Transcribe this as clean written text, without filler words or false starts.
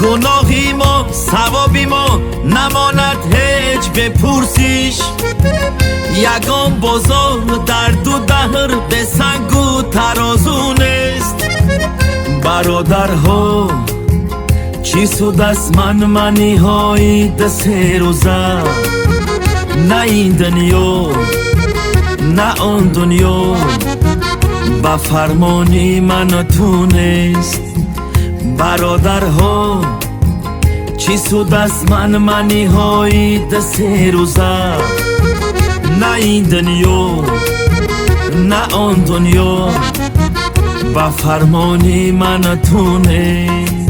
گناهی ما ثوابی ما نماند هیچ بپرسیش. یگان بازار در دو دهر به سنگ و ترازو نیست. برادرها چی سود از منی های ده سه روزه، نه این دنیا نه آن دنیا با فرمانی من تو نیست. برادرها چی سود از منی های ده سه روزه، نه این دنیا نه آن دنیا با فرمانی من تو نیست.